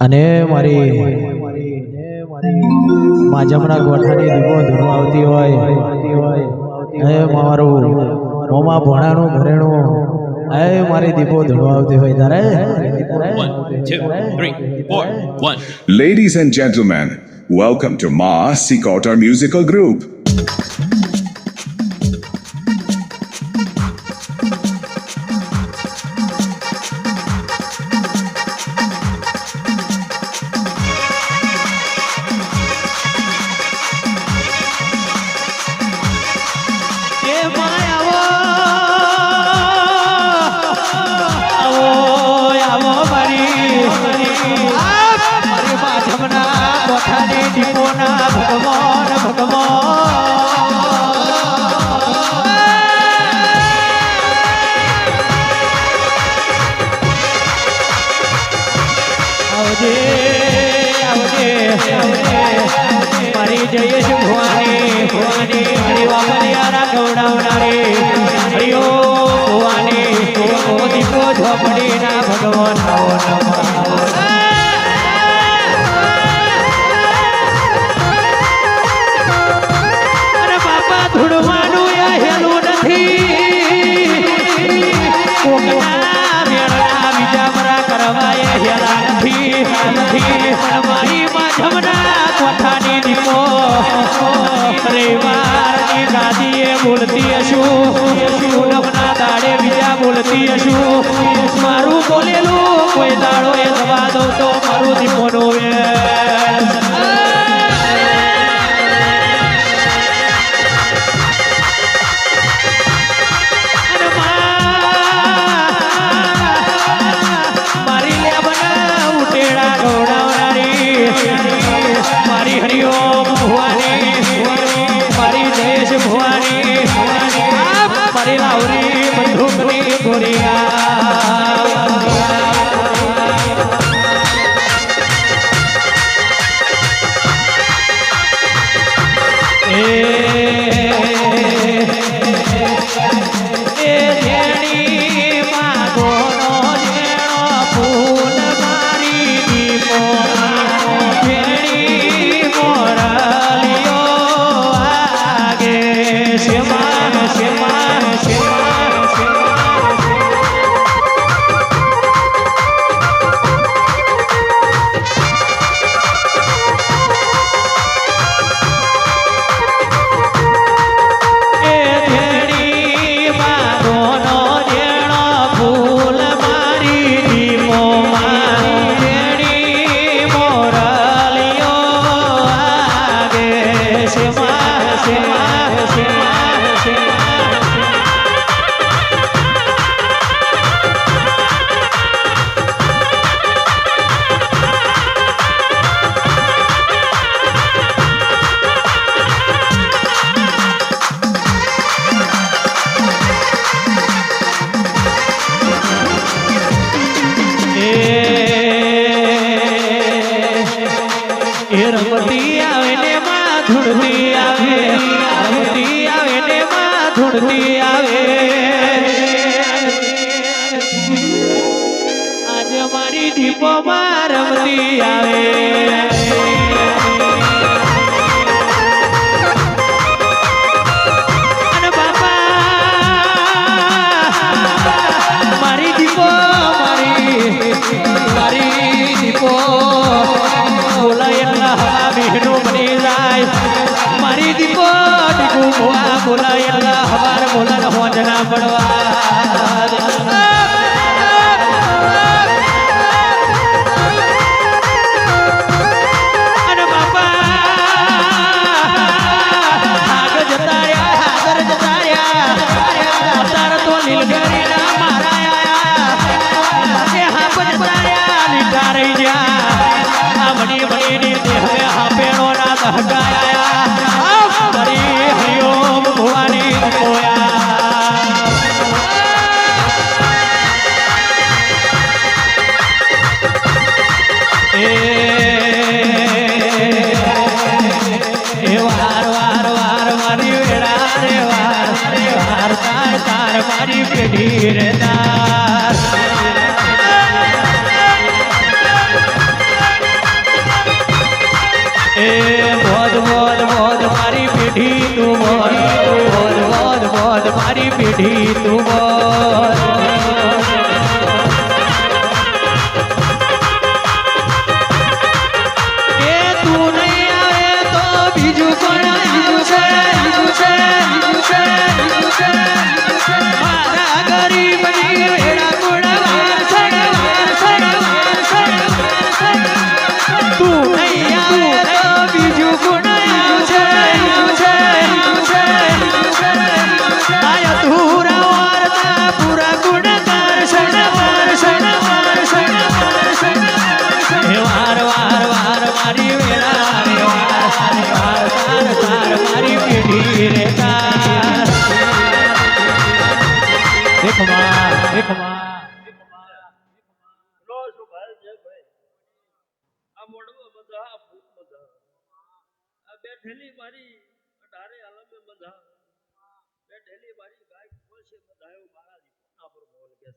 અને મારી માજમના ગોઠાની દીવો ધૂણવા આવતી હોય એ મારું મોમાં ભોણાનું ઘરેણું એ મારી દીવો ધૂણવા આવતી હોય તારે 1 2 3 4 1 Ladies and gentlemen, welcome to Ma Sikota Musical Group. મારી જયેશ ભુવાની હરિ વાપરિયારા ગૌડાવનારી હરિઓ ભુવાની દીકો ઝોપડીના ભગવાન આવો અરે બાપા ધૂળવાનું એ હેલું નથી કોકના મેળના બીજા મરા કરવા એ હેલા નથી મારી માધવના કોઠાની દીપો રવિવારની ગાદીએ બોલતી હશું પૂનમના દાડે બીજા બોલતી હશું મારું બોલેલું કોઈ દાડો એ દવા દઉં તો મારું દીપોનો મારી હરિઓમ ભુવાની મારી જયેશ ભુવાની મારી લાવરી બંધુકની ગોરિયા રમતી આવે ને માં ધૂળતી આવે રમતી આવે ને માં ધૂળતી આવે આજે મારી દીપો માં રમતી આવે અને બાપા મારી દીપો મારી દીપો બની જાય મારી દીપો દીકુ ભુવા બોલાયેલા હવાર બોલા હોજના પડવા અને બાપા આગળ જતા રહ્યા અતાર તો લીલગરીના મારા આયા એ હાપ જતા રહ્યા લીધા રહી ગયા આ મણી મણીની દેહ હાપેણો ના દહકાયા મારી હરિઓમ ભુવાની કોયા પેઢી રે તાર એ બોધ બોધ બોધ મારી પેઢી તું બોધ બોધ બોધ મારી પેઢી તું બોધ એ તું નહીં આવે તો બીજું કોણ આવ્યું છે મારા ગરીબની વેળા તું નહીં આવે તો બીજું કોણ આવ્યું છે આયા તુરા વાર્તા પૂરા ગુણ કરશન વાર વાર વાર મારી વેળા રે વાર વાર તાર મારી પેઢી રે તાર દેખ માં આ મોડવા બધા આ ભૂત બધા આ બેઠેલી મારી અઢારે આલમે બધા બેઠેલી મારી ગાય ખોશે બધા એવું મારા દીકરા પર બોલ કે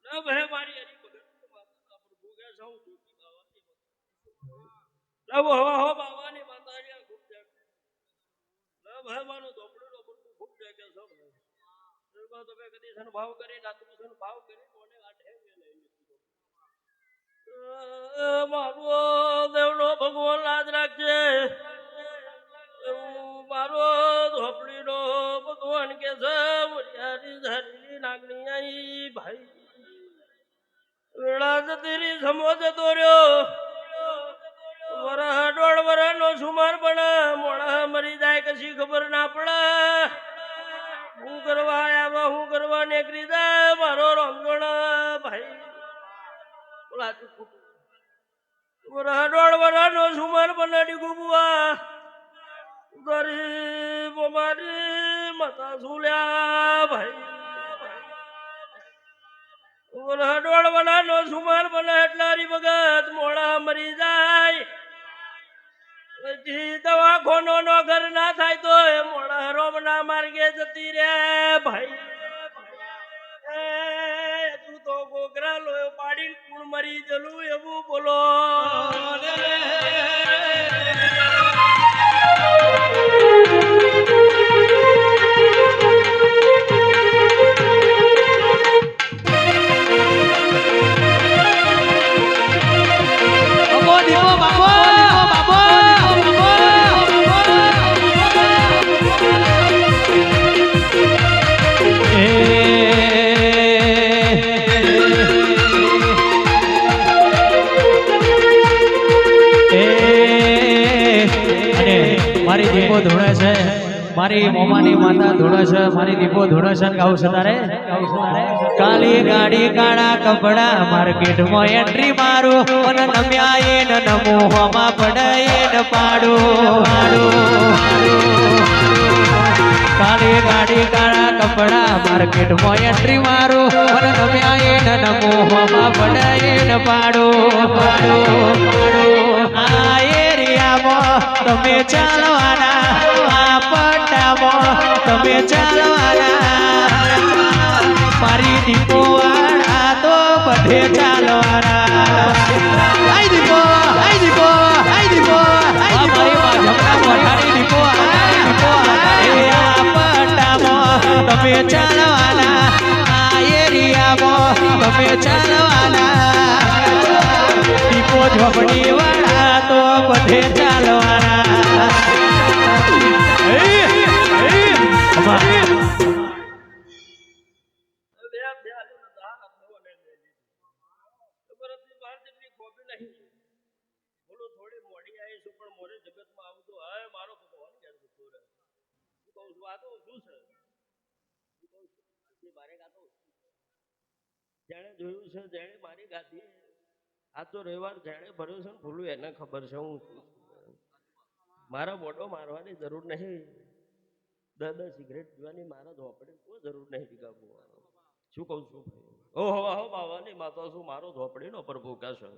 ના ભે મારી હરી ભગત માતા પર ભૂગે સૌ જોતી બાવાની ના હવા હો બાવાની માતાજી ખૂબ દે ના ભે માનો ધોપડો પર ખૂબ દે કે સૌ એમાં તમે કદી સન ભાવ કરી નાતું સન ભાવ કરી કોને આઠે લઈ મારો દેવનો ભગવાન લાજ રાખજે મારો ઝોપડીનો ભગવાન કે છે ધારી નાગણી આઈ ભાઈ વેળા જતી સમો જતો રહ્યો વરહ દોઢ વરહનો સુમાર પણ મોડા મરી જાય કશી ખબર ના પડે હું કરવા આવ્યા હું કરવા નીકળી જાય મારો રંગણ ભાઈ દોઢ વરનો સુમર બનાડી ગુબુઆ ગરીબ મારી માતા સુલ્યા ભાઈ દોઢ વરનો સુમર બને એટલારી ભગત મોડા મરી જાય પછી દવાખાનો નો ઘર ના થાય તો એ મોડા રોમ ના માર્ગે જતી રે ભાઈ તું તો ગોગરા લોયો પાડીને કુણ મરી જલું એવું બોલો મારી દીપો ધોળે છે મારી મોમાની માતા ધોળે છે મારી દીપો ધોળે છે ગાઉં છે તારે કાળી ગાડી કાળા કપડા માર્કેટમાં એન્ટ્રી મારું અને નમ્યા એને નમો હોમાં પડે એને પાડું કાળી ગાડી કાળા કપડા માર્કેટમાં એન્ટ્રી મારું અને નમ્યા એને નમો હોમાં પડે એને પાડું આ એરિયામાં તમે ચાલવાના આ પટ્ટામાં તમે ચાલવાના મારી દીપો વાળા તો બધે ચાલવાના આઈ દીપો મારી જમણા મોઢાની દીપો એ આ પટ્ટામાં તમે ચાલવાના આ એરિયામાં તમે ચાલવાના દીપો ઝોપડી વાળા તો બધે ચાલવાના જેણે જોયું છે જેણે મારી ગાદી આ તો રવિવાર જેણે ભર્યો છે ને ભૂલું એને ખબર છે હું મારા મોઢો મારવાની જરૂર નહીં 10 સિગરેટ પીવાની મારા ઝોપડે કોઈ જરૂર નહીં પીગાવું શું કહું છું ભાઈ ઓહો હો બાવાની માતા શું મારો ઝોપડીનો પર ભૂકા છે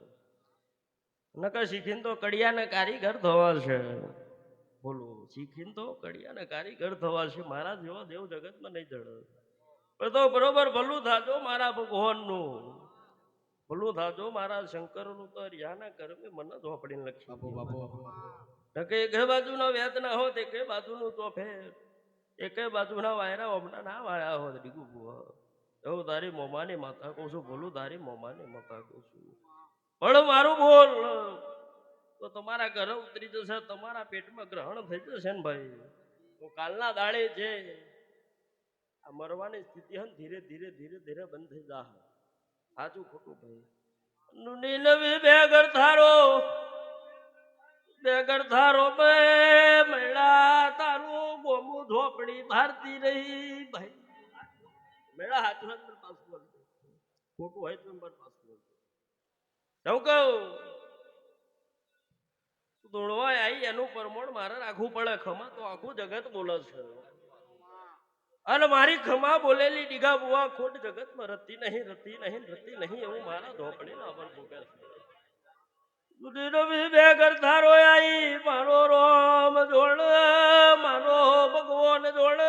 નકર શીખીને તો કડિયાને કારીગર થવા છે બોલો શીખીને તો કડિયાને કારીગર થવા છે મારા જેવા દેવ જગતમાં નહીં જડે પણ તો બરોબર ભલું થાજો મારા ભગવાનનું, ભલું થાજો મારા શંકરનું. તો રિયાના કર્મે મને ઝોપડીને લખી કે એક બાજુનો વેદ ના હોત, એક બાજુનું ચોફે, એક બાજુના વાયરા હમણાં ના વાળ્યા હોત ડીગુ બુઆ. એવું તારી મોમાની માતા કહું છું, ભૂલું તારી મોમાની માતા કહું છું. પણ મારું બોલ તો તમારા ઘરે ઉતરી જશે, તમારા પેટમાં ગ્રહણ થઈ જશે ને ભાઈ. તો કાલના દાડે છે આ મરવાની સ્થિતિ હે ધીરે ધીરે ધીરે ધીરે બંધ થઈ જા. સાચું ખોટું ભાઈ? નુની નવી બેગર થારો, બેગર થારો બે મેળા તારું ગોમું ઝોપડી ભારતી રહી ભાઈ. મેળા હાથું હાથ પાછું બોલતો, ખોટું હોય તો પાછું બોલતો. હું કહું દોડવા આવી એનું પ્રમાણ મારે રાખવું પડે. ખમા તો આખું જગત બોલે છે, અને મારી ખમા બોલેલી ડીગા બુઆ ખોટ જગતમાં રતી નહીં, રતી નહીં, રતી નહીં, એવું મારા ઝોપડીના પર ભૂગે છે. બે કરતારો આઈ મારો રોમ જોડ, મારો ભગવાન જોડ,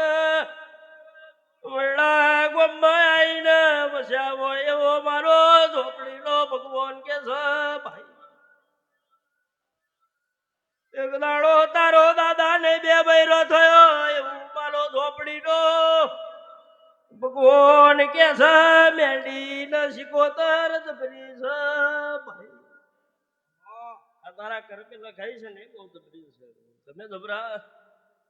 વડા ગોમમાં આઈને બસ્યા હોય એવો મારો ઝોપડીનો ભગવાન કે છે ભાઈ. એક દાડો તારો દાદા ને બે બૈરો થયો એવું મારો ઝોપડીનો ભગવાન કે છે. મેંડી ને શિકોતર જબરી છે ભાઈ. આ તારા કર્મે લખાઈ છે ને બહુ જબરી છે. તમે જબરા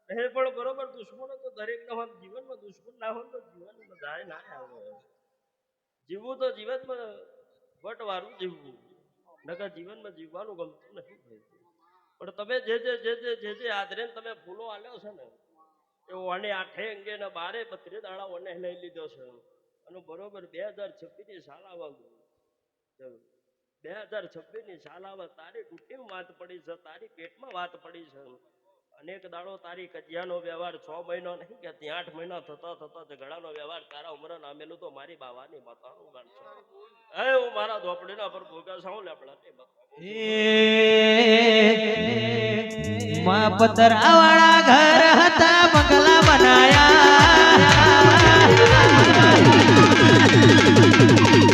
એ પણ બરોબર. દુશ્મનો તો દરેક ના હોય, જીવનમાં દુશ્મન ના હોય તો જીવનમાં જાય ના આવે. જીવવું તો જીવનમાં વટ વાળું જીવવું, નકર જીવનમાં જીવવાનું ગમતું નથી ભાઈ. પણ તમે જે જે જે જે જે જે આદરે તમે ફૂલો આલ્યો છે ને એ ઓને 8 અંગે ને 12 32 દાડા ઓને લઈ લીધો છે. અને બરોબર 2026 ની સાલ આવે, 2026 ની સાલ આવે, તારી ડૂટીમાં વાત પડી છે, તારી પેટમાં વાત પડી છે. અનેક દાડો તારી કજિયાનો વ્યવહાર 6 મહિનો નહીં કે 8 મહિના થતા થતા ઝઘડાનો વ્યવહાર તારા ઉમરે નામેલું તો મારી બાવાની માતાનું ગાન છે. હું મારા ઝોપડીના પર ભોગા છું લેપડા માં પતરાવાળા ઘર હતા બંગલા બનાયા,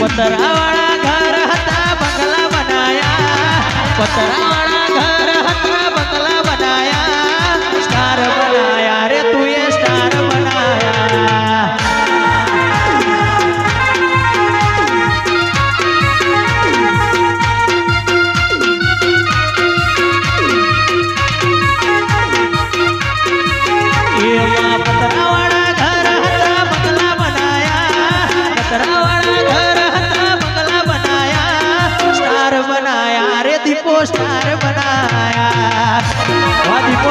પતરાવાળા ઘર હતા બંગલા બનાયા, પતરાવાળા ઘર હતા બંગલા બનાયા, સ્ટાર બનાયા રે તુએ સ્ટાર બનાયા. પતરાવાળા ઘર હતા બંગલા બનાયા, પતરાવાળા ઘર હતા બંગલા બનાયા, સ્ટાર બનાયા રે દીપો સ્ટાર બનાયા. દીપો